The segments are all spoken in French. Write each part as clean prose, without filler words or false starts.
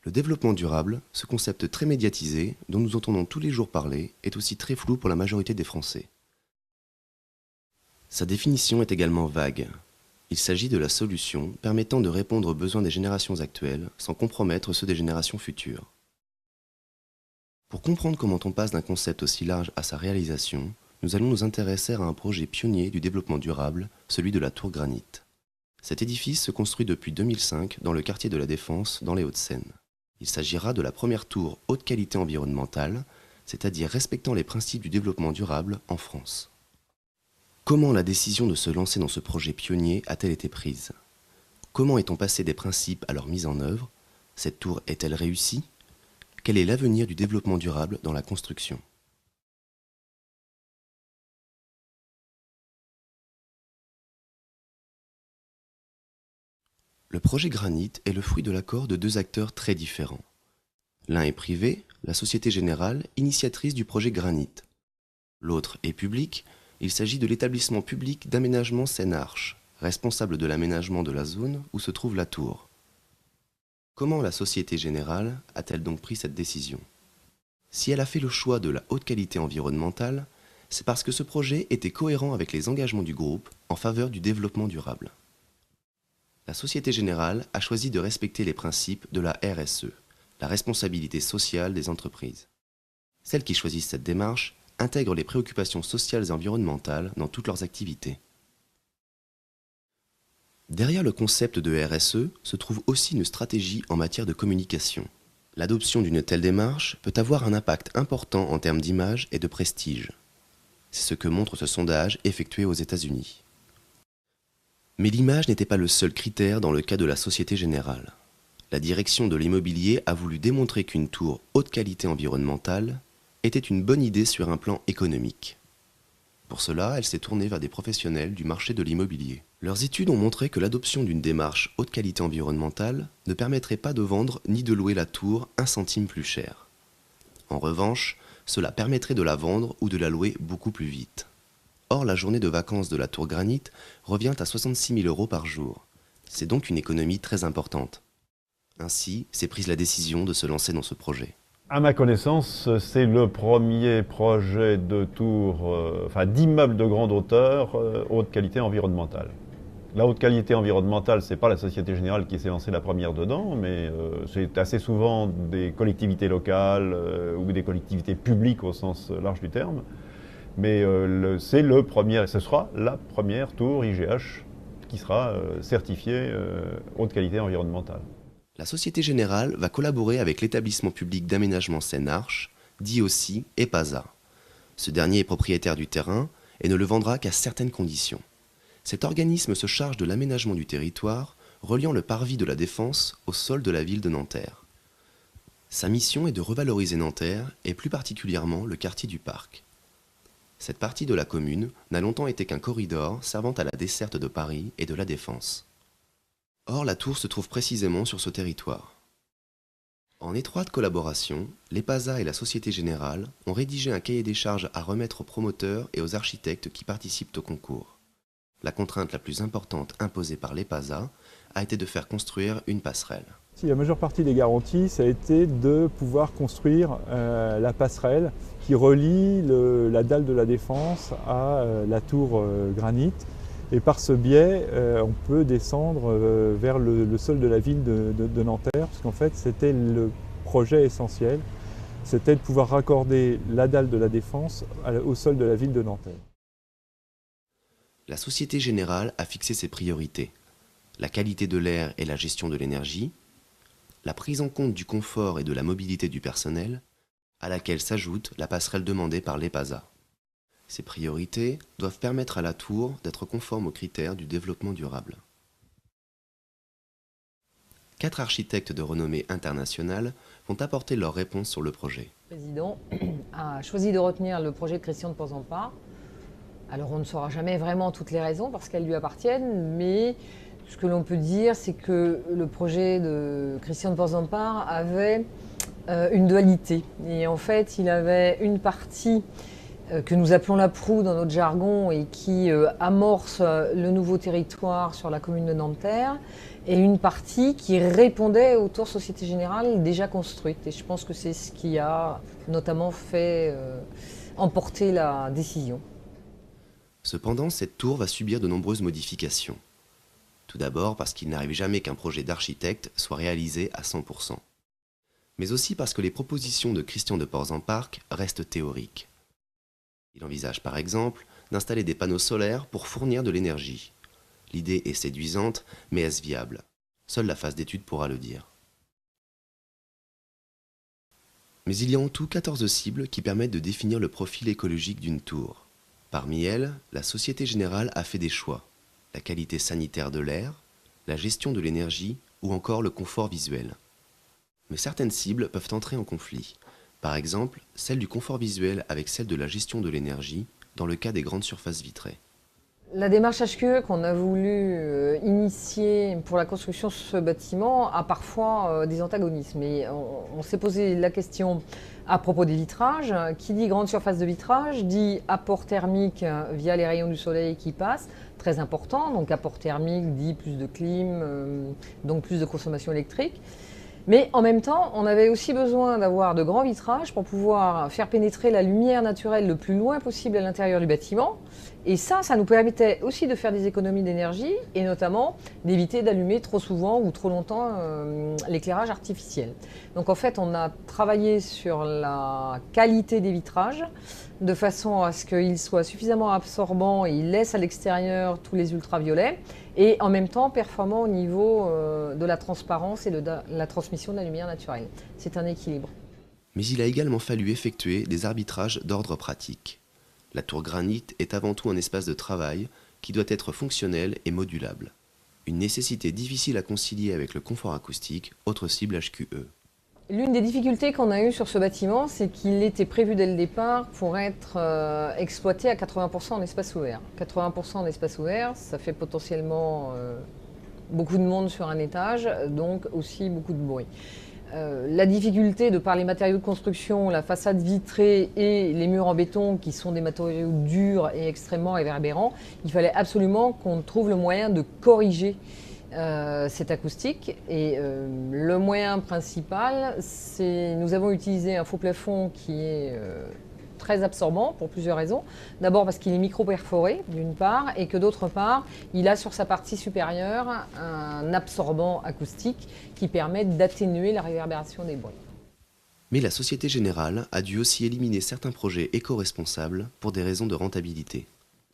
Le développement durable, ce concept très médiatisé, dont nous entendons tous les jours parler, est aussi très flou pour la majorité des Français. Sa définition est également vague. Il s'agit de la solution permettant de répondre aux besoins des générations actuelles sans compromettre ceux des générations futures. Pour comprendre comment on passe d'un concept aussi large à sa réalisation, nous allons nous intéresser à un projet pionnier du développement durable, celui de la Tour Granit. Cet édifice se construit depuis 2005 dans le quartier de la Défense, dans les Hauts-de-Seine. Il s'agira de la première tour haute qualité environnementale, c'est-à-dire respectant les principes du développement durable en France. Comment la décision de se lancer dans ce projet pionnier a-t-elle été prise? Comment est-on passé des principes à leur mise en œuvre? Cette tour est-elle réussie? Quel est l'avenir du développement durable dans la construction? Le projet Granit est le fruit de l'accord de deux acteurs très différents. L'un est privé, la Société Générale, initiatrice du projet Granit. L'autre est public, il s'agit de l'établissement public d'aménagement Seine-Arche, responsable de l'aménagement de la zone où se trouve la tour. Comment la Société Générale a-t-elle donc pris cette décision? Si elle a fait le choix de la haute qualité environnementale, c'est parce que ce projet était cohérent avec les engagements du groupe en faveur du développement durable. La Société Générale a choisi de respecter les principes de la RSE, la responsabilité sociale des entreprises. Celles qui choisissent cette démarche intègrent les préoccupations sociales et environnementales dans toutes leurs activités. Derrière le concept de RSE se trouve aussi une stratégie en matière de communication. L'adoption d'une telle démarche peut avoir un impact important en termes d'image et de prestige. C'est ce que montre ce sondage effectué aux États-Unis. Mais l'image n'était pas le seul critère dans le cas de la Société Générale. La direction de l'immobilier a voulu démontrer qu'une tour haute qualité environnementale était une bonne idée sur un plan économique. Pour cela, elle s'est tournée vers des professionnels du marché de l'immobilier. Leurs études ont montré que l'adoption d'une démarche haute qualité environnementale ne permettrait pas de vendre ni de louer la tour 1 centime plus cher. En revanche, cela permettrait de la vendre ou de la louer beaucoup plus vite. Or, la journée de vacances de la Tour Granit revient à 66 000 € par jour. C'est donc une économie très importante. Ainsi, s'est prise la décision de se lancer dans ce projet. À ma connaissance, c'est le premier projet de tour, d'immeuble de grande hauteur, haute qualité environnementale. La haute qualité environnementale, c'est pas la Société Générale qui s'est lancée la première dedans, mais c'est assez souvent des collectivités locales ou des collectivités publiques au sens large du terme. Mais c'est le premier, et ce sera la première tour IGH qui sera certifiée haute qualité environnementale. La Société Générale va collaborer avec l'établissement public d'aménagement Seine-Arche, dit aussi EPASA. Ce dernier est propriétaire du terrain et ne le vendra qu'à certaines conditions. Cet organisme se charge de l'aménagement du territoire, reliant le parvis de la Défense au sol de la ville de Nanterre. Sa mission est de revaloriser Nanterre et plus particulièrement le quartier du Parc. Cette partie de la commune n'a longtemps été qu'un corridor servant à la desserte de Paris et de la Défense. Or, la tour se trouve précisément sur ce territoire. En étroite collaboration, l'EPASA et la Société Générale ont rédigé un cahier des charges à remettre aux promoteurs et aux architectes qui participent au concours. La contrainte la plus importante imposée par l'EPASA a été de faire construire une passerelle. La majeure partie des garanties, ça a été de pouvoir construire la passerelle qui relie la dalle de la Défense à la tour Granit. Et par ce biais, on peut descendre vers le sol de la ville de Nanterre, parce qu'en fait, c'était le projet essentiel, c'était de pouvoir raccorder la dalle de la Défense au sol de la ville de Nanterre. La Société Générale a fixé ses priorités: la qualité de l'air et la gestion de l'énergie, la prise en compte du confort et de la mobilité du personnel, à laquelle s'ajoute la passerelle demandée par l'EPASA. Ces priorités doivent permettre à la tour d'être conforme aux critères du développement durable. 4 architectes de renommée internationale vont apporter leurs réponses sur le projet. Le président a choisi de retenir le projet de Christian de Porzampar. Alors on ne saura jamais vraiment toutes les raisons parce qu'elles lui appartiennent, mais ce que l'on peut dire, c'est que le projet de Christian de Porzampar avait une dualité. Et en fait, il avait une partie que nous appelons la proue dans notre jargon et qui amorce le nouveau territoire sur la commune de Nanterre. et une partie qui répondait aux tours Société Générale déjà construites. Et je pense que c'est ce qui a notamment fait emporter la décision. Cependant, cette tour va subir de nombreuses modifications. Tout d'abord parce qu'il n'arrive jamais qu'un projet d'architecte soit réalisé à 100%. Mais aussi parce que les propositions de Christian de Portzamparc restent théoriques. Il envisage par exemple d'installer des panneaux solaires pour fournir de l'énergie. L'idée est séduisante, mais est-ce viable? Seule la phase d'étude pourra le dire. Mais il y a en tout 14 cibles qui permettent de définir le profil écologique d'une tour. Parmi elles, la Société Générale a fait des choix. La qualité sanitaire de l'air, la gestion de l'énergie ou encore le confort visuel. Mais certaines cibles peuvent entrer en conflit. Par exemple, celle du confort visuel avec celle de la gestion de l'énergie, dans le cas des grandes surfaces vitrées. La démarche HQE qu'on a voulu initier pour la construction de ce bâtiment a parfois des antagonismes. Et on s'est posé la question à propos des vitrages. Qui dit grande surface de vitrage dit apport thermique via les rayons du soleil qui passent, très important. Donc apport thermique dit plus de clim, donc plus de consommation électrique. Mais en même temps, on avait aussi besoin d'avoir de grands vitrages pour pouvoir faire pénétrer la lumière naturelle le plus loin possible à l'intérieur du bâtiment. Et ça nous permettait aussi de faire des économies d'énergie et notamment d'éviter d'allumer trop souvent ou trop longtemps l'éclairage artificiel. Donc en fait, on a travaillé sur la qualité des vitrages de façon à ce qu'ils soient suffisamment absorbants et ils laissent à l'extérieur tous les ultraviolets et en même temps performants au niveau de la transparence et de la transmission de la lumière naturelle. C'est un équilibre. Mais il a également fallu effectuer des arbitrages d'ordre pratique. La tour granit est avant tout un espace de travail qui doit être fonctionnel et modulable. Une nécessité difficile à concilier avec le confort acoustique, autre cible HQE. L'une des difficultés qu'on a eues sur ce bâtiment, c'est qu'il était prévu dès le départ pour être exploité à 80% en espace ouvert. 80% en espace ouvert, ça fait potentiellement beaucoup de monde sur un étage, donc aussi beaucoup de bruit. La difficulté de par les matériaux de construction, la façade vitrée et les murs en béton qui sont des matériaux durs et extrêmement réverbérants, il fallait absolument qu'on trouve le moyen de corriger cette acoustique. Et le moyen principal, c'est nous avons utilisé un faux plafond qui est très absorbant pour plusieurs raisons. D'abord parce qu'il est micro-perforé d'une part et que d'autre part, il a sur sa partie supérieure un absorbant acoustique qui permet d'atténuer la réverbération des bruits. Mais la Société Générale a dû aussi éliminer certains projets éco-responsables pour des raisons de rentabilité.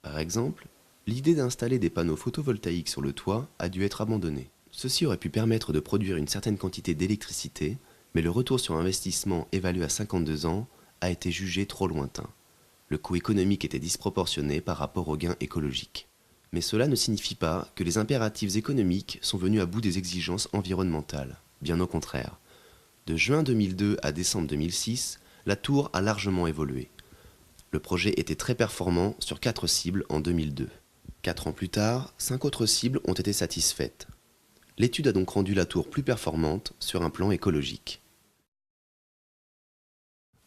Par exemple, l'idée d'installer des panneaux photovoltaïques sur le toit a dû être abandonnée. Ceci aurait pu permettre de produire une certaine quantité d'électricité, mais le retour sur investissement évalué à 52 ans a été jugé trop lointain. Le coût économique était disproportionné par rapport aux gains écologiques. Mais cela ne signifie pas que les impératifs économiques sont venus à bout des exigences environnementales. Bien au contraire. De juin 2002 à décembre 2006, la tour a largement évolué. Le projet était très performant sur 4 cibles en 2002. 4 ans plus tard, 5 autres cibles ont été satisfaites. L'étude a donc rendu la tour plus performante sur un plan écologique.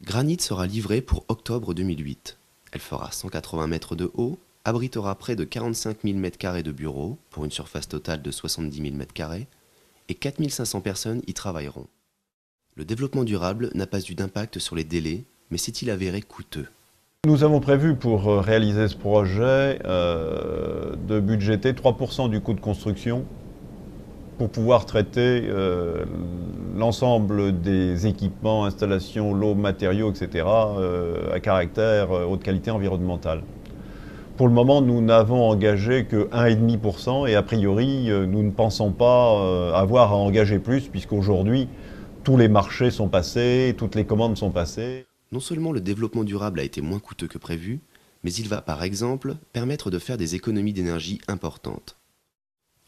Granit sera livrée pour octobre 2008. Elle fera 180 mètres de haut, abritera près de 45 000 m² de bureaux pour une surface totale de 70 000 m² et 4 500 personnes y travailleront. Le développement durable n'a pas eu d'impact sur les délais, mais s'est-il avéré coûteux? Nous avons prévu pour réaliser ce projet de budgéter 3% du coût de construction pour pouvoir traiter l'ensemble des équipements, installations, lots, matériaux, etc. À caractère haute qualité environnementale. Pour le moment, nous n'avons engagé que 1,5% et a priori, nous ne pensons pas avoir à engager plus puisqu'aujourd'hui, tous les marchés sont passés, toutes les commandes sont passées. Non seulement le développement durable a été moins coûteux que prévu, mais il va par exemple permettre de faire des économies d'énergie importantes.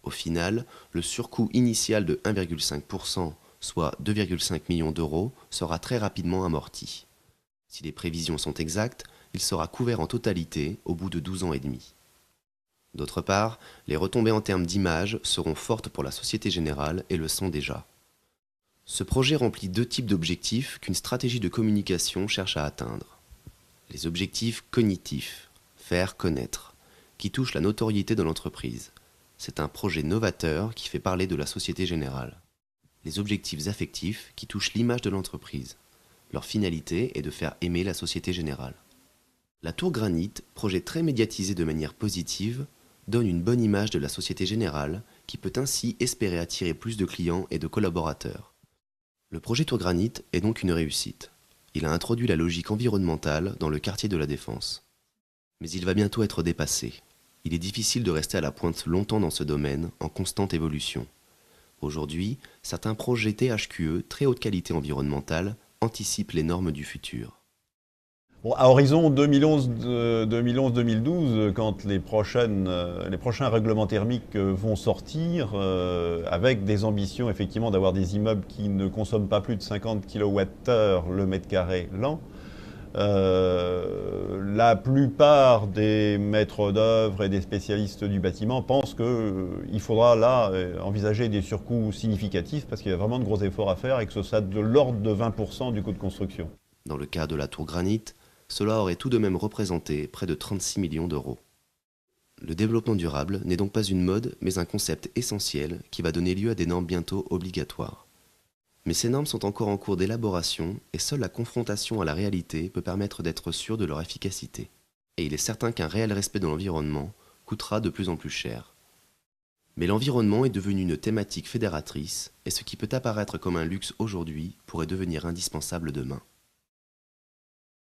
Au final, le surcoût initial de 1,5%, soit 2,5 millions d'euros, sera très rapidement amorti. Si les prévisions sont exactes, il sera couvert en totalité au bout de 12 ans et demi. D'autre part, les retombées en termes d'image seront fortes pour la Société Générale et le sont déjà. Ce projet remplit 2 types d'objectifs qu'une stratégie de communication cherche à atteindre. Les objectifs cognitifs, faire connaître, qui touchent la notoriété de l'entreprise. C'est un projet novateur qui fait parler de la Société Générale. Les objectifs affectifs qui touchent l'image de l'entreprise. Leur finalité est de faire aimer la Société Générale. La Tour Granit, projet très médiatisé de manière positive, donne une bonne image de la Société Générale qui peut ainsi espérer attirer plus de clients et de collaborateurs. Le projet Tour Granit est donc une réussite. Il a introduit la logique environnementale dans le quartier de la Défense. Mais il va bientôt être dépassé. Il est difficile de rester à la pointe longtemps dans ce domaine, en constante évolution. Aujourd'hui, certains projets THQE, très haute qualité environnementale, anticipent les normes du futur. Bon, à horizon 2011-2012, quand les prochains règlements thermiques vont sortir, avec des ambitions effectivement d'avoir des immeubles qui ne consomment pas plus de 50 kWh le mètre carré l'an, la plupart des maîtres d'œuvre et des spécialistes du bâtiment pensent qu'il faudra là envisager des surcoûts significatifs parce qu'il y a vraiment de gros efforts à faire et que ce sera de l'ordre de 20% du coût de construction. Dans le cas de la Tour Granit, cela aurait tout de même représenté près de 36 millions d'euros. Le développement durable n'est donc pas une mode, mais un concept essentiel qui va donner lieu à des normes bientôt obligatoires. Mais ces normes sont encore en cours d'élaboration et seule la confrontation à la réalité peut permettre d'être sûr de leur efficacité. Et il est certain qu'un réel respect de l'environnement coûtera de plus en plus cher. Mais l'environnement est devenu une thématique fédératrice et ce qui peut apparaître comme un luxe aujourd'hui pourrait devenir indispensable demain.